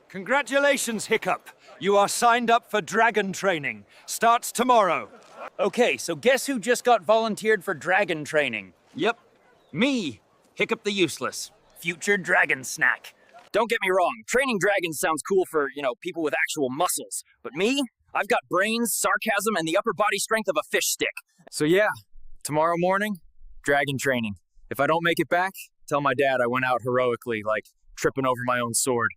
Congratulations, Hiccup. You are signed up for dragon training. Starts tomorrow. Okay, so guess who just got volunteered for dragon training? Yep, me, Hiccup the Useless. Future dragon snack. Don't get me wrong, training dragons sounds cool for, people with actual muscles. But me? I've got brains, sarcasm, and the upper body strength of a fish stick. So yeah, tomorrow morning, dragon training. If I don't make it back, tell my dad I went out heroically, like tripping over my own sword.